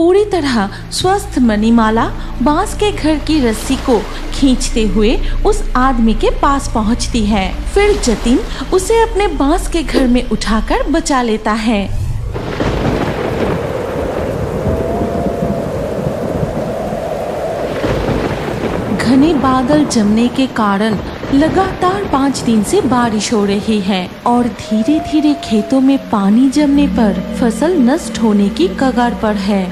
पूरी तरह स्वस्थ मणिमाला बांस के घर की रस्सी को खींचते हुए उस आदमी के पास पहुंचती है। फिर जतिन उसे अपने बांस के घर में उठाकर बचा लेता है। घने बादल जमने के कारण लगातार 5 दिन से बारिश हो रही है और धीरे धीरे खेतों में पानी जमने पर फसल नष्ट होने की कगार पर है।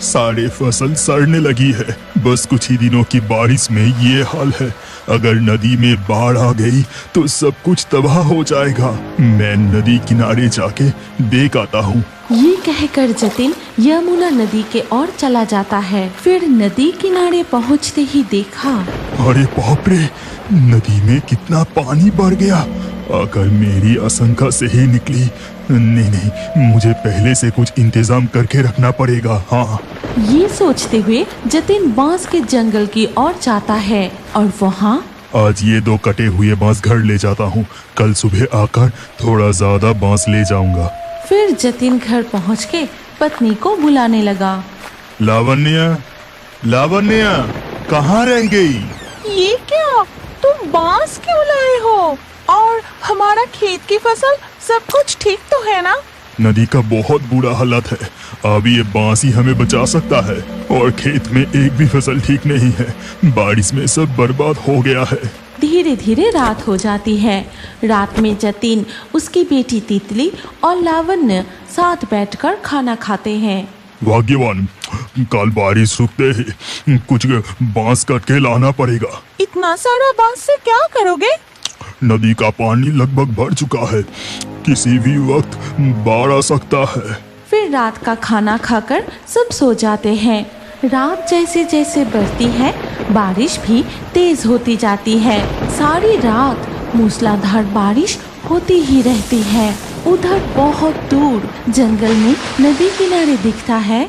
सारे फसल सड़ने लगी है। बस कुछ ही दिनों की बारिश में ये हाल है। अगर नदी में बाढ़ आ गई तो सब कुछ तबाह हो जाएगा। मैं नदी किनारे जाके देख आता हूँ। ये कहकर जतिन यमुना नदी के ओर चला जाता है। फिर नदी किनारे पहुँचते ही देखा, अरे बाप रे, नदी में कितना पानी बढ़ गया। अगर मेरी आशंका सही निकली, नहीं, मुझे पहले से कुछ इंतजाम करके रखना पड़ेगा। हाँ, ये सोचते हुए जतिन बांस के जंगल की ओर जाता है और वहाँ आज ये 2 कटे हुए बांस घर ले जाता हूँ। कल सुबह आकर थोड़ा ज्यादा बांस ले जाऊंगा। फिर जतिन घर पहुँच के पत्नी को बुलाने लगा। लावण्य, लावण्य, कहाँ रह गई? ये क्या, तुम बांस क्यों लाए हो? और हमारा खेत की फसल सब कुछ ठीक तो है ना? नदी का बहुत बुरा हालत है। अब ये बांस ही हमें बचा सकता है और खेत में एक भी फसल ठीक नहीं है। बारिश में सब बर्बाद हो गया है। धीरे धीरे रात हो जाती है। रात में जतिन, उसकी बेटी तितली और लावण्य साथ बैठकर खाना खाते हैं। भाग्यवान, कल बारिश रुकते ही कुछ बांस काट के लाना पड़ेगा। इतना सारा बांस से क्या करोगे? नदी का पानी लगभग भर चुका है। किसी भी वक्त बाढ़ आ सकता है। फिर रात का खाना खाकर सब सो जाते हैं। रात जैसे जैसे बढ़ती है, बारिश भी तेज होती जाती है। सारी रात मूसलाधार बारिश होती ही रहती है। उधर बहुत दूर जंगल में नदी किनारे दिखता है।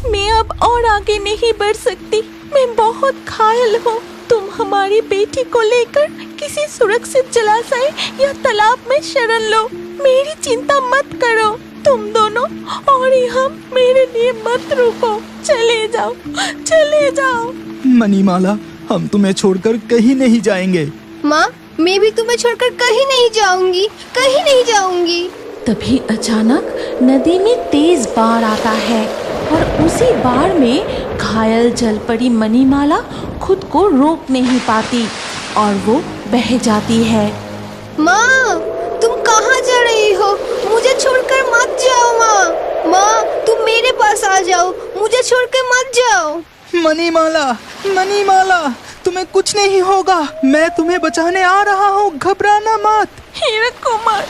मैं अब और आगे नहीं बढ़ सकती। मैं बहुत घायल हूँ। तुम हमारी बेटी को लेकर किसी सुरक्षित जलाशय या तालाब में शरण लो। मेरी चिंता मत करो। तुम दोनों और हम मेरे लिए मत रुको। चले जाओ, चले जाओ। मणिमाला, हम तुम्हें छोड़कर कहीं नहीं जाएंगे। माँ, मैं भी तुम्हें छोड़कर कहीं नहीं जाऊंगी, कहीं नहीं जाऊंगी। तभी अचानक नदी में तेज बाढ़ आता है और उसी बाढ़ में घायल जल पड़ी मणिमाला खुद को रोक नहीं पाती और वो बह जाती है। माँ, तुम कहाँ जा रही हो? मुझे छोड़कर मत जाओ माँ। माँ, तुम मेरे पास आ जाओ, मुझे छोड़कर मत जाओ। मणिमाला, मणिमाला, तुम्हें कुछ नहीं होगा। मैं तुम्हें बचाने आ रहा हूँ, घबराना मत। हीरक कुमार,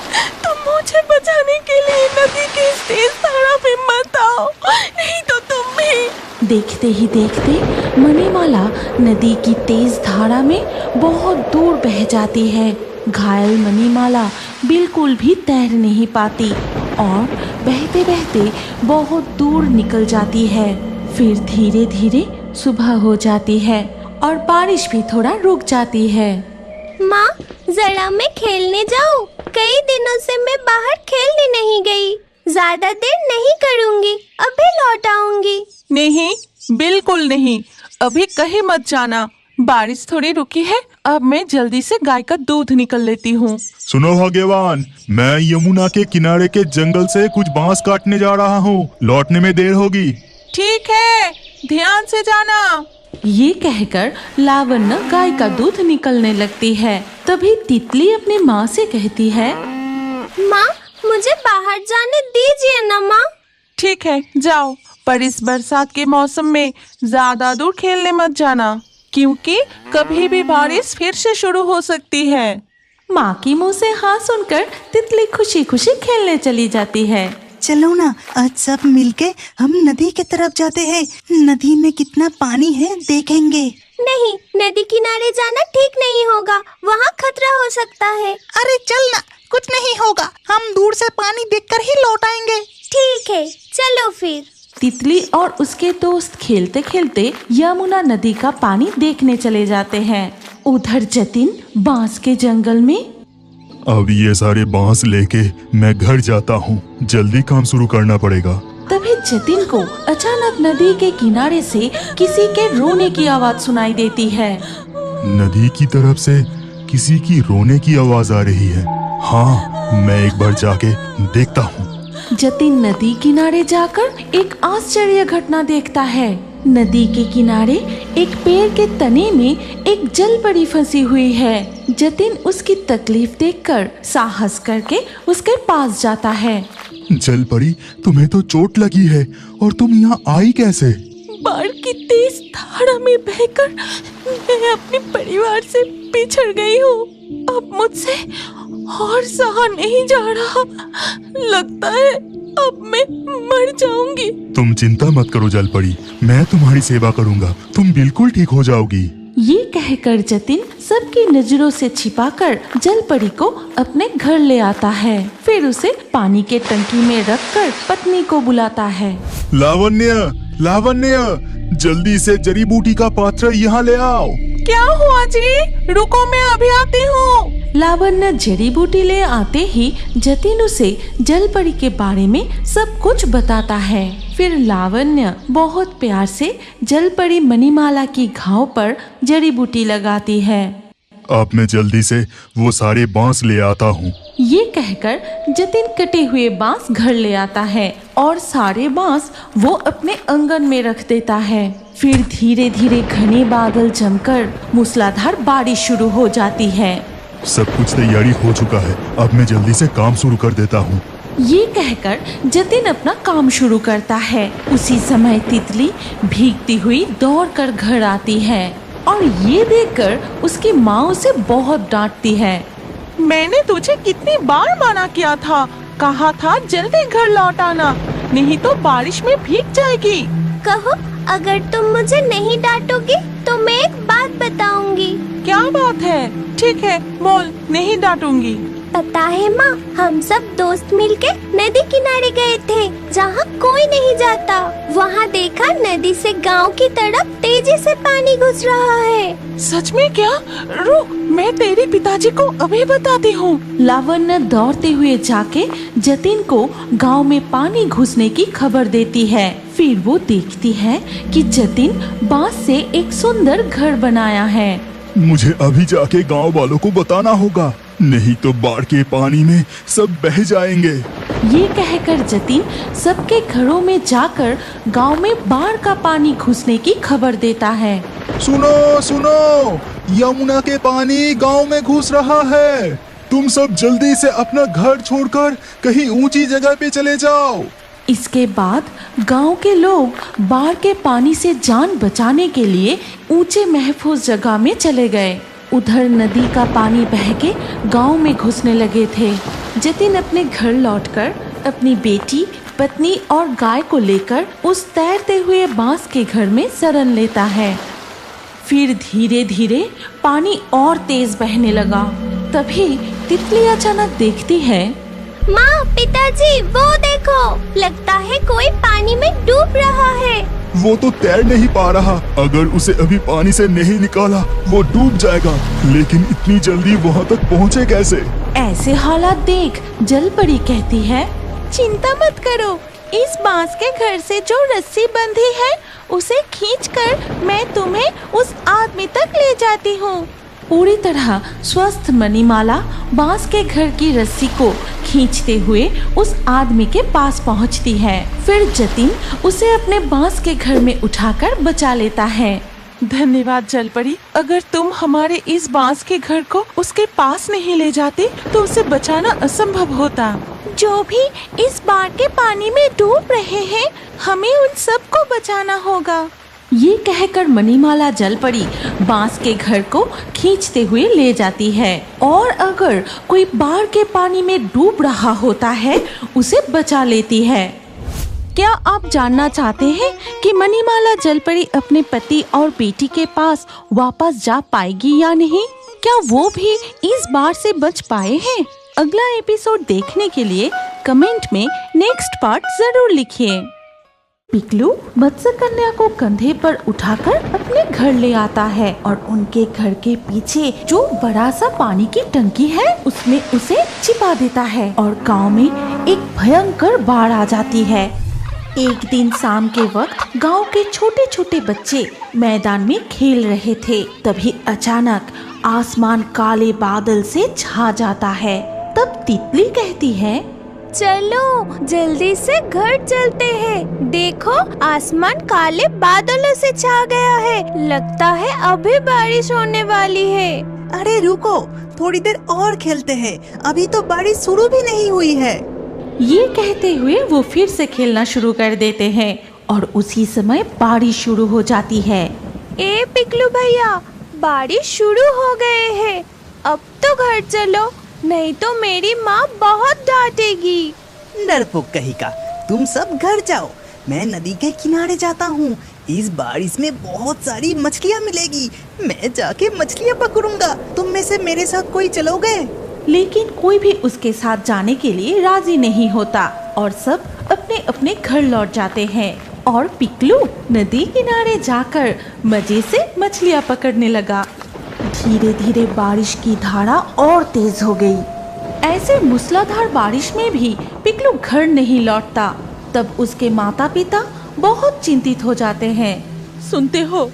तुम मुझे बचाने के लिए नदी के इस तेज धारा में मत आओ, नहीं तो तुम भी। देखते ही देखते मणिमाला नदी की तेज धारा में बहुत दूर बह जाती है। घायल मणिमाला बिल्कुल भी तैर नहीं पाती और बहते बहते बहुत दूर निकल जाती है। फिर धीरे धीरे सुबह हो जाती है और बारिश भी थोड़ा रुक जाती है। माँ, जरा मैं खेलने जाऊँ? कई दिनों से मैं बाहर खेलने नहीं गई। ज्यादा देर नहीं करूँगी, अभी लौट आऊंगी। नहीं, बिल्कुल नहीं, अभी कहीं मत जाना। बारिश थोड़ी रुकी है, अब मैं जल्दी से गाय का दूध निकल लेती हूँ। सुनो भाग्यवान, मैं यमुना के किनारे के जंगल से कुछ बांस काटने जा रहा हूँ। लौटने में देर होगी। ठीक है, ध्यान से जाना। ये कहकर लावण्य गाय का दूध निकलने लगती है। तभी तितली अपनी माँ से कहती है, माँ, मुझे बाहर जाने दीजिए ना माँ। ठीक है, जाओ, पर इस बरसात के मौसम में ज्यादा दूर खेलने मत जाना, क्योंकि कभी भी बारिश फिर से शुरू हो सकती है। माँ की मुँह से हाँ सुनकर तितली खुशी खुशी खेलने चली जाती है। चलो ना, आज सब मिलके हम नदी की तरफ जाते हैं। नदी में कितना पानी है देखेंगे। नहीं, नदी किनारे जाना ठीक नहीं होगा, वहाँ खतरा हो सकता है। अरे चल ना, कुछ नहीं होगा, हम दूर से पानी देखकर ही लौट आएंगे। ठीक है, चलो फिर। तितली और उसके दोस्त खेलते खेलते यमुना नदी का पानी देखने चले जाते हैं। उधर जतिन बांस के जंगल में, अब ये सारे बांस लेके मैं घर जाता हूँ। जल्दी काम शुरू करना पड़ेगा। तभी जतिन को अचानक अचानक नदी के किनारे से किसी के रोने की आवाज सुनाई देती है। नदी की तरफ से किसी की रोने की आवाज आ रही है। हाँ, मैं एक बार जाके देखता हूँ। जतिन नदी किनारे जाकर एक आश्चर्य घटना देखता है। नदी के किनारे एक पेड़ के तने में एक जलपरी फंसी हुई है। जतिन उसकी तकलीफ देखकर साहस करके उसके पास जाता है। जलपरी, तुम्हें तो चोट लगी है और तुम यहाँ आई कैसे? बाढ़ की तेज धारा में बहकर मैं अपने परिवार से बिछड़ गई हूँ। अब मुझसे और सहा नहीं जा रहा। लगता है अब मैं मर जाऊंगी। तुम चिंता मत करो जलपरी, मैं तुम्हारी सेवा करूँगा। तुम बिल्कुल ठीक हो जाओगी। ये कहकर जतिन सबकी नजरों से छिपाकर जलपरी को अपने घर ले आता है। फिर उसे पानी के टंकी में रखकर पत्नी को बुलाता है। लावण्य, लावण्य, जल्दी से जड़ी बूटी का पात्र यहाँ ले आओ। क्या हुआ जी? रुको, मैं अभी आती हूँ। लावण्य जड़ी बूटी ले आते ही जतिन उसे जलपरी के बारे में सब कुछ बताता है। फिर लावण्य बहुत प्यार से जलपरी मणिमाला की घाव पर जड़ी बूटी लगाती है। अब मैं जल्दी से वो सारे बांस ले आता हूँ। ये कहकर जतिन कटे हुए बांस घर ले आता है और सारे बांस वो अपने आंगन में रख देता है। फिर धीरे धीरे घने बादल जमकर मूसलाधार बारिश शुरू हो जाती है। सब कुछ तैयारी हो चुका है, अब मैं जल्दी से काम शुरू कर देता हूँ। ये कहकर जतिन अपना काम शुरू करता है। उसी समय तितली भीगती हुई दौड़कर घर आती है और ये देखकर उसकी माँ उसे बहुत डांटती है। मैंने तुझे कितनी बार मना किया था, कहा था जल्दी घर लौट आना, नहीं तो बारिश में भीग जाएगी। कहो, अगर तुम मुझे नहीं डांटोगे तो मैं एक बात बताऊंगी। क्या बात है? ठीक है, बोल, नहीं डांटूंगी। पता है माँ, हम सब दोस्त मिलके नदी किनारे गए थे जहाँ कोई नहीं जाता। वहाँ देखा नदी से गांव की तरफ तेजी से पानी घुस रहा है। सच में क्या? रुक, मैं तेरे पिताजी को अभी बताती हूँ। लावण्य दौड़ते हुए जाके जतिन को गांव में पानी घुसने की खबर देती है। फिर वो देखती है कि जतिन बांस से एक सुंदर घर बनाया है। मुझे अभी जाके गांव वालों को बताना होगा, नहीं तो बाढ़ के पानी में सब बह जाएंगे। ये कहकर जतिन सबके घरों में जाकर गांव में बाढ़ का पानी घुसने की खबर देता है। सुनो सुनो, यमुना के पानी गांव में घुस रहा है। तुम सब जल्दी से अपना घर छोड़कर कहीं ऊंची जगह पे चले जाओ। इसके बाद गांव के लोग बाढ़ के पानी से जान बचाने के लिए ऊंचे महफूज जगह में चले गए। उधर नदी का पानी बह के गांव में घुसने लगे थे। जतिन अपने घर लौटकर अपनी बेटी, पत्नी और गाय को लेकर उस तैरते हुए बांस के घर में शरण लेता है। फिर धीरे धीरे पानी और तेज बहने लगा। तभी तितली अचानक देखती है, माँ, पिताजी, वो देखो, लगता है कोई पानी में डूब रहा है। वो तो तैर नहीं पा रहा, अगर उसे अभी पानी से नहीं निकाला वो डूब जाएगा। लेकिन इतनी जल्दी वहाँ तक पहुँचे कैसे? ऐसे हालात देख जलपरी कहती है, चिंता मत करो, इस बांस के घर से जो रस्सी बंधी है उसे खींचकर मैं तुम्हें उस आदमी तक ले जाती हूँ। पूरी तरह स्वस्थ मणिमाला बांस के घर की रस्सी को खींचते हुए उस आदमी के पास पहुंचती है। फिर जतिन उसे अपने बांस के घर में उठाकर बचा लेता है। धन्यवाद जलपरी, अगर तुम हमारे इस बांस के घर को उसके पास नहीं ले जाते तो उसे बचाना असंभव होता। जो भी इस बाढ़ के पानी में डूब रहे हैं, हमें उन सबको बचाना होगा। ये कहकर मणिमाला जलपरी बांस के घर को खींचते हुए ले जाती है और अगर कोई बाढ़ के पानी में डूब रहा होता है उसे बचा लेती है। क्या आप जानना चाहते हैं कि मणिमाला जलपरी अपने पति और बेटी के पास वापस जा पाएगी या नहीं? क्या वो भी इस बाढ़ से बच पाए हैं? अगला एपिसोड देखने के लिए कमेंट में नेक्स्ट पार्ट जरूर लिखिए। पिकलू मत्स्य कन्या को कंधे पर उठाकर अपने घर ले आता है और उनके घर के पीछे जो बड़ा सा पानी की टंकी है उसमें उसे छिपा देता है और गांव में एक भयंकर बाढ़ आ जाती है। एक दिन शाम के वक्त गांव के छोटे छोटे बच्चे मैदान में खेल रहे थे। तभी अचानक आसमान काले बादल से छा जाता है। तब तितली कहती है, चलो जल्दी से घर चलते हैं। देखो आसमान काले बादलों से छा गया है, लगता है अभी बारिश होने वाली है। अरे रुको, थोड़ी देर और खेलते हैं, अभी तो बारिश शुरू भी नहीं हुई है। ये कहते हुए वो फिर से खेलना शुरू कर देते हैं और उसी समय बारिश शुरू हो जाती है। ए पिकलू भैया, बारिश शुरू हो गए हैं, अब तो घर चलो, नहीं तो मेरी माँ बहुत डांटेगी। डरपोक कहीं का, तुम सब घर जाओ, मैं नदी के किनारे जाता हूँ। इस बारिश में बहुत सारी मछलियाँ मिलेगी, मैं जाके मछलियाँ पकड़ूंगा। तुम में से मेरे साथ कोई चलोगे? लेकिन कोई भी उसके साथ जाने के लिए राजी नहीं होता और सब अपने अपने घर लौट जाते हैं। और पिकलू नदी किनारे जाकर मजे से मछलियाँ पकड़ने लगा। धीरे धीरे बारिश की धारा और तेज हो गई। ऐसे मूसलाधार बारिश में भी पिकलू घर नहीं लौटता। तब उसके माता पिता बहुत चिंतित हो जाते हैं। सुनते हो,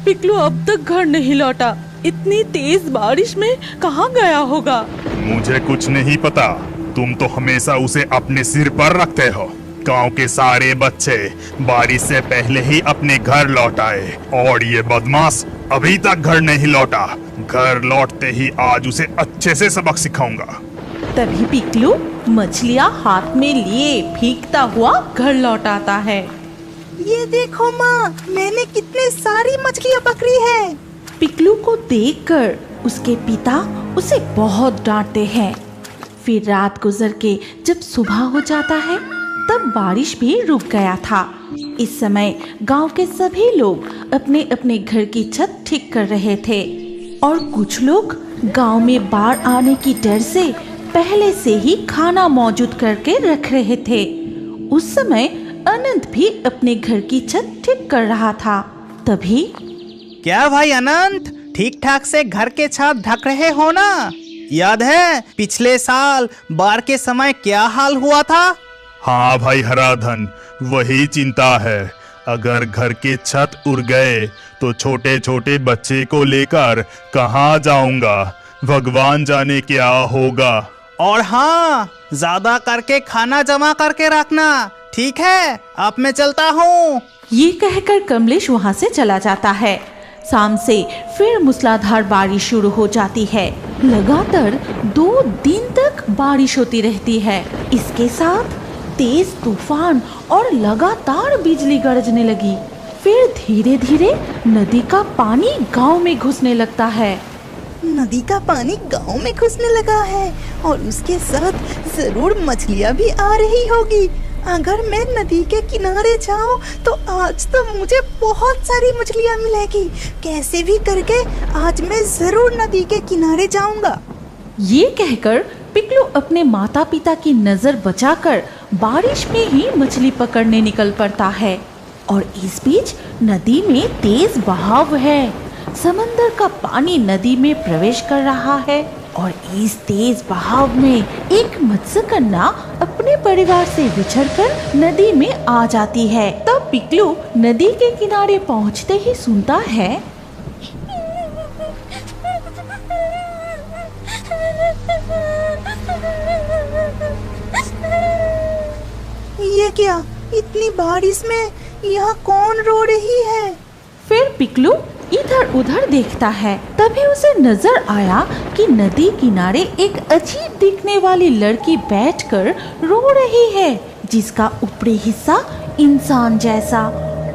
पिकलू अब तक घर नहीं लौटा, इतनी तेज बारिश में कहाँ गया होगा? मुझे कुछ नहीं पता, तुम तो हमेशा उसे अपने सिर पर रखते हो। गांव के सारे बच्चे बारिश से पहले ही अपने घर लौट आए और ये बदमाश अभी तक घर नहीं लौटा। घर लौटते ही आज उसे अच्छे से सबक सिखाऊंगा। तभी पिकलू मछलियाँ हाथ में लिए भीगता हुआ घर लौट आता है। ये देखो माँ, मैंने कितने सारी मछलियाँ पकड़ी है। पिकलू को देखकर उसके पिता उसे बहुत डांटते हैं। फिर रात गुजर के जब सुबह हो जाता है तब बारिश भी रुक गया था। इस समय गांव के सभी लोग अपने अपने घर की छत ठीक कर रहे थे और कुछ लोग गांव में बाढ़ आने की डर से पहले से ही खाना मौजूद करके रख रहे थे। उस समय अनंत भी अपने घर की छत ठीक कर रहा था। तभी, क्या भाई अनंत, ठीक ठाक से घर के छत ढक रहे हो ना? याद है पिछले साल बाढ़ के समय क्या हाल हुआ था? हाँ भाई हराधन, वही चिंता है। अगर घर के छत उड़ गए तो छोटे छोटे बच्चे को लेकर कहाँ जाऊंगा, भगवान जाने क्या होगा। और हाँ, ज्यादा करके खाना जमा करके रखना, ठीक है? अब मैं चलता हूँ। ये कहकर कमलेश वहाँ से चला जाता है। शाम से फिर मूसलाधार बारिश शुरू हो जाती है। लगातार 2 दिन तक बारिश होती रहती है। इसके साथ तेज तूफान और लगातार बिजली गरजने लगी। फिर धीरे धीरे नदी का पानी गांव में घुसने लगता है। नदी का पानी गांव में घुसने लगा है और उसके साथ जरूर मछलियाँ भी आ रही होगी। अगर मैं नदी के किनारे जाऊं तो आज तो मुझे बहुत सारी मछलियाँ मिलेगी। कैसे भी करके आज मैं जरूर नदी के किनारे जाऊंगा। ये कहकर पिकलू अपने माता पिता की नजर बचाकर बारिश में ही मछली पकड़ने निकल पड़ता है। और इस बीच नदी में तेज बहाव है। समंदर का पानी नदी में प्रवेश कर रहा है और इस तेज बहाव में एक मत्स्यकन्या अपने परिवार से बिछड़कर नदी में आ जाती है। तब पिकलू नदी के किनारे पहुंचते ही सुनता है, ये क्या, इतनी बारिश में यहाँ कौन रो रही है? फिर पिकलू इधर उधर देखता है। तभी उसे नजर आया कि नदी किनारे एक अजीब दिखने वाली लड़की बैठकर रो रही है, जिसका ऊपरी हिस्सा इंसान जैसा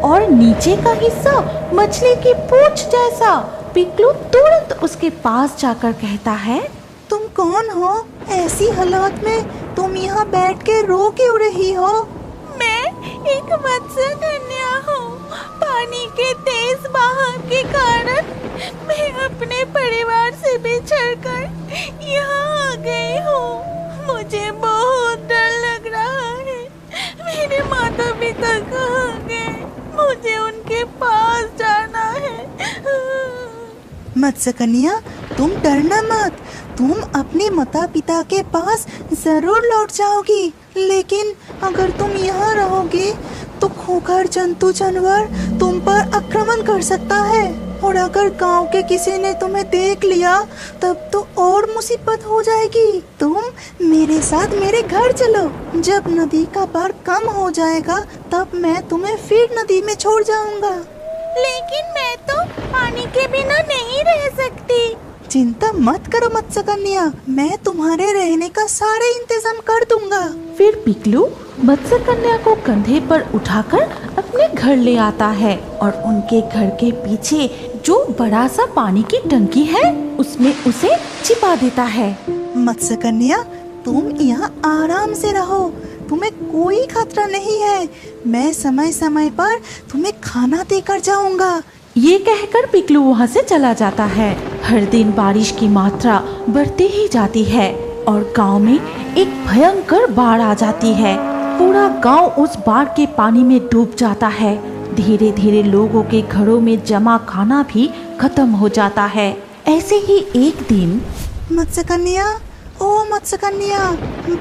और नीचे का हिस्सा मछली की पूंछ जैसा। पिकलू तुरंत उसके पास जाकर कहता है, तुम कौन हो? ऐसी हालात में तुम यहाँ बैठ के रो क्यों रही हो? मैं एक मत्स्यकन्या हूँ। पानी के तेज बहाव के कारण मैं अपने परिवार से बिछड़कर यहाँ आ गई हूँ। मुझे बहुत डर लग रहा है। मेरे माता पिता कहाँ गए? मुझे उनके पास जाना है। मत्स्यकन्या, तुम डरना मत, तुम अपने माता पिता के पास जरूर लौट जाओगी। लेकिन अगर तुम यहाँ रहोगे तो खूंखार जंतु जानवर तुम पर आक्रमण कर सकता है, और अगर गांव के किसी ने तुम्हें देख लिया तब तो और मुसीबत हो जाएगी। तुम मेरे साथ मेरे घर चलो, जब नदी का बाढ़ कम हो जाएगा तब मैं तुम्हें फिर नदी में छोड़ जाऊंगा। लेकिन मैं तो पानी के बिना नहीं रह सकती। चिंता मत करो मत्स्य कन्या, मैं तुम्हारे रहने का सारे इंतजाम कर दूंगा। फिर पिकलू मत्स्य कन्या को कंधे पर उठाकर अपने घर ले आता है और उनके घर के पीछे जो बड़ा सा पानी की टंकी है उसमें उसे छिपा देता है। मत्स्य कन्या, तुम यहाँ आराम से रहो, तुम्हें कोई खतरा नहीं है। मैं समय समय पर तुम्हें खाना देकर जाऊंगा। ये कहकर पिकलू वहाँ से चला जाता है। हर दिन बारिश की मात्रा बढ़ती ही जाती है और गांव में एक भयंकर बाढ़ आ जाती है। पूरा गांव उस बाढ़ के पानी में डूब जाता है। धीरे धीरे लोगों के घरों में जमा खाना भी खत्म हो जाता है। ऐसे ही एक दिन मत्स्य कन्या, ओ मत्स्य कन्या,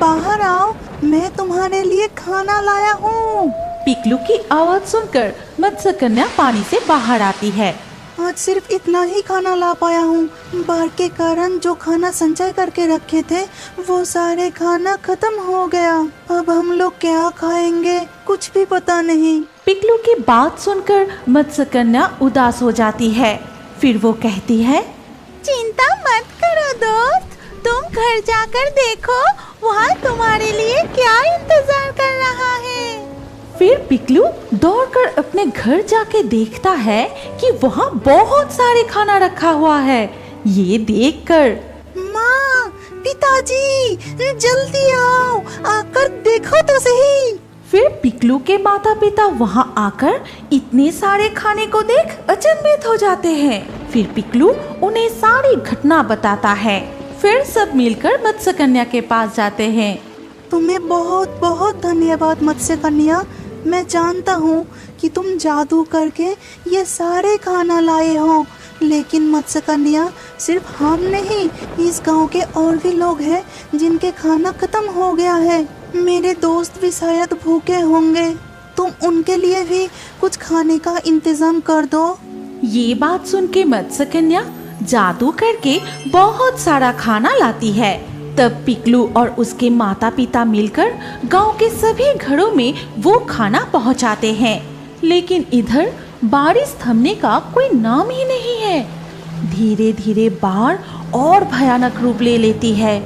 बाहर आओ, मैं तुम्हारे लिए खाना लाया हूँ। पिकलू की आवाज सुनकर मत्स्य कन्या पानी से बाहर आती है। आज सिर्फ इतना ही खाना ला पाया हूँ। बाढ़ के कारण जो खाना संचय करके रखे थे वो सारे खाना खत्म हो गया। अब हम लोग क्या खाएंगे कुछ भी पता नहीं। पिकलू की बात सुनकर मत्स्य कन्या उदास हो जाती है। फिर वो कहती है, चिंता मत करो दोस्त, तुम घर जाकर देखो वहाँ तुम्हारे लिए क्या इंतजार कर रहा है। फिर पिकलू दौड़कर अपने घर जाके देखता है कि वहाँ बहुत सारे खाना रखा हुआ है। ये देखकर माँ, पिताजी, जल्दी आओ, आकर देखो तो सही। फिर पिकलू के माता पिता वहाँ आकर इतने सारे खाने को देख अचंभित हो जाते हैं। फिर पिकलू उन्हें सारी घटना बताता है। फिर सब मिलकर मत्स्य कन्या के पास जाते हैं। तुम्हें बहुत बहुत धन्यवाद मत्स्य कन्या। मैं जानता हूँ कि तुम जादू करके ये सारे खाना लाए हो, लेकिन मत्स्य कन्या सिर्फ हम नहीं, इस गांव के और भी लोग हैं जिनके खाना खत्म हो गया है। मेरे दोस्त भी शायद भूखे होंगे, तुम उनके लिए भी कुछ खाने का इंतजाम कर दो। ये बात सुन के मत्स्य कन्या जादू करके बहुत सारा खाना लाती है। तब पिकलू और उसके माता पिता मिलकर गांव के सभी घरों में वो खाना पहुंचाते हैं। लेकिन इधर बारिश थमने का कोई नाम ही नहीं है। धीरे धीरे बाढ़ और भयानक रूप ले लेती है।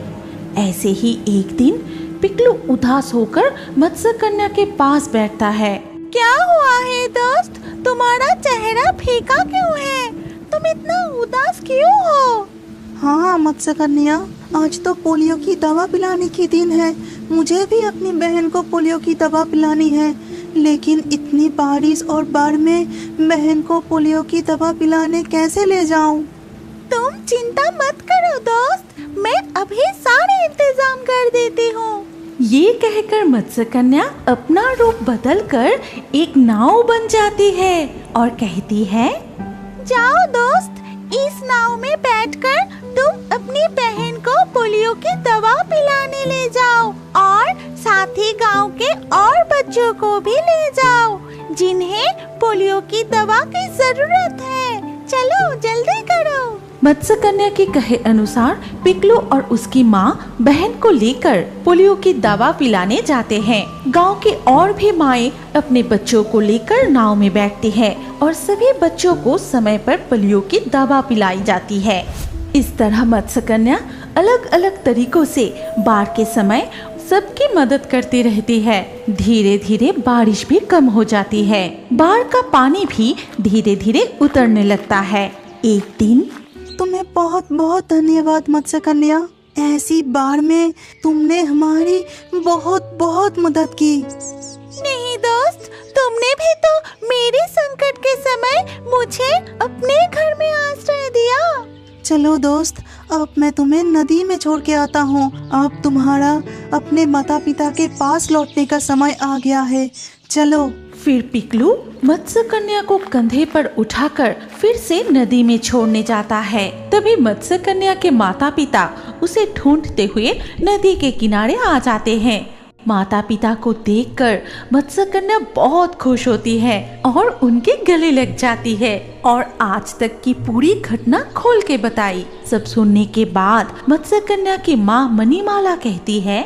ऐसे ही एक दिन पिकलू उदास होकर मत्स्य कन्या के पास बैठता है। क्या हुआ है दोस्त, तुम्हारा चेहरा फीका क्यों है? तुम इतना उदास क्यों हो? हाँ मत्स्य कन्या, आज तो पोलियो की दवा पिलाने की दिन है। मुझे भी अपनी बहन को पोलियो की दवा पिलानी है, लेकिन इतनी बारिश और बाढ़ में बहन को पोलियो की दवा पिलाने कैसे ले जाऊं? तुम चिंता मत करो दोस्त, मैं अभी सारे इंतजाम कर देती हूँ। ये कहकर मत्स्य कन्या अपना रूप बदलकर एक नाव बन जाती है और कहती है, जाओ दोस्त, इस नाव में बैठकर तुम अपनी बहन को पोलियो की दवा पिलाने ले जाओ और साथ ही गांव के और बच्चों को भी ले जाओ जिन्हें पोलियो की दवा की जरूरत है। चलो जल्दी करो। मत्स्य कन्या के कहे अनुसार पिकलू और उसकी माँ बहन को लेकर पोलियो की दवा पिलाने जाते हैं। गांव के और भी माएं अपने बच्चों को लेकर नाव में बैठती हैं और सभी बच्चों को समय पर पोलियो की दवा पिलाई जाती है। इस तरह मत्स्य कन्या अलग अलग तरीकों से बाढ़ के समय सबकी मदद करती रहती है। धीरे धीरे बारिश भी कम हो जाती है। बाढ़ का पानी भी धीरे धीरे उतरने लगता है। एक दिन तुम्हें बहुत बहुत धन्यवाद मत्स्य कन्या। ऐसी बाढ़ में तुमने हमारी बहुत बहुत मदद की। नहीं दोस्त, तुमने भी तो मेरे संकट के समय मुझे अपने घर में आश्रय दिया। चलो दोस्त, अब मैं तुम्हें नदी में छोड़ के आता हूँ। अब तुम्हारा अपने माता पिता के पास लौटने का समय आ गया है। चलो। फिर पिकलू मत्स्य कन्या को कंधे पर उठाकर फिर से नदी में छोड़ने जाता है। तभी मत्स्य कन्या के माता पिता उसे ढूंढते हुए नदी के किनारे आ जाते हैं माता पिता को देखकर मत्स्यकन्या बहुत खुश होती है और उनके गले लग जाती है और आज तक की पूरी घटना खोल के बताई। सब सुनने के बाद मत्स्यकन्या की माँ मणिमाला कहती है,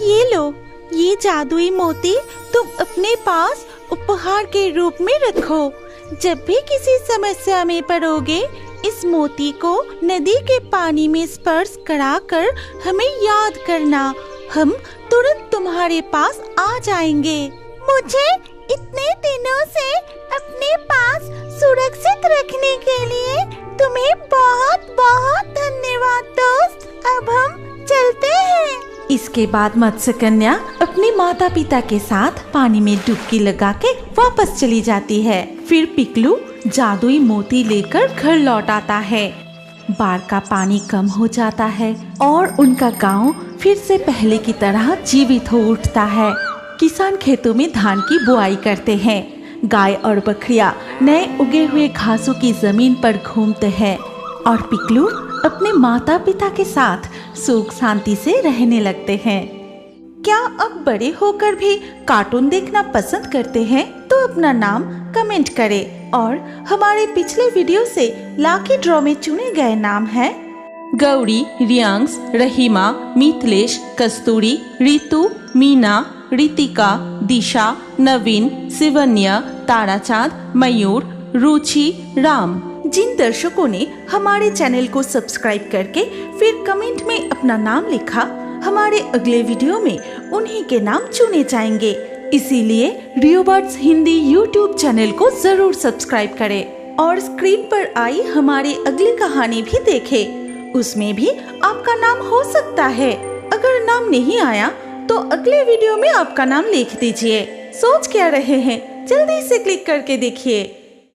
ये लो, ये जादुई मोती तुम अपने पास उपहार के रूप में रखो। जब भी किसी समस्या में पड़ोगे, इस मोती को नदी के पानी में स्पर्श कराकर हमें याद करना। हम तुरंत तुम्हारे पास आ जाएंगे। मुझे इतने दिनों से अपने पास सुरक्षित रखने के लिए तुम्हें बहुत बहुत धन्यवाद दोस्त। अब हम चलते हैं। इसके बाद मत्स्यकन्या अपने माता पिता के साथ पानी में डुबकी लगा के वापस चली जाती है। फिर पिकलू जादुई मोती लेकर घर लौट आता है। बाढ़ का पानी कम हो जाता है और उनका गांव फिर से पहले की तरह जीवित हो उठता है। किसान खेतों में धान की बुआई करते हैं। गाय और बकरियां नए उगे हुए घासों की जमीन पर घूमते हैं और पिकलू अपने माता पिता के साथ सुख शांति से रहने लगते हैं। क्या अब बड़े होकर भी कार्टून देखना पसंद करते हैं? तो अपना नाम कमेंट करें और हमारे पिछले वीडियो से लाकी ड्रॉ में चुने गए नाम हैं गौरी, रियांश, रहीमा, मिथिलेश, कस्तूरी, रितु, मीना, रितिका, दिशा, नवीन, शिवन्या, ताराचांद, मयूर, रुचि, राम। जिन दर्शकों ने हमारे चैनल को सब्सक्राइब करके फिर कमेंट में अपना नाम लिखा, हमारे अगले वीडियो में उन्हीं के नाम चुने जाएंगे। इसीलिए रियोबर्ड्स हिंदी यूट्यूब चैनल को जरूर सब्सक्राइब करें और स्क्रीन पर आई हमारी अगली कहानी भी देखें। उसमें भी आपका नाम हो सकता है। अगर नाम नहीं आया तो अगले वीडियो में आपका नाम लिख दीजिए। सोच क्या रहे हैं? जल्दी से क्लिक करके देखिए।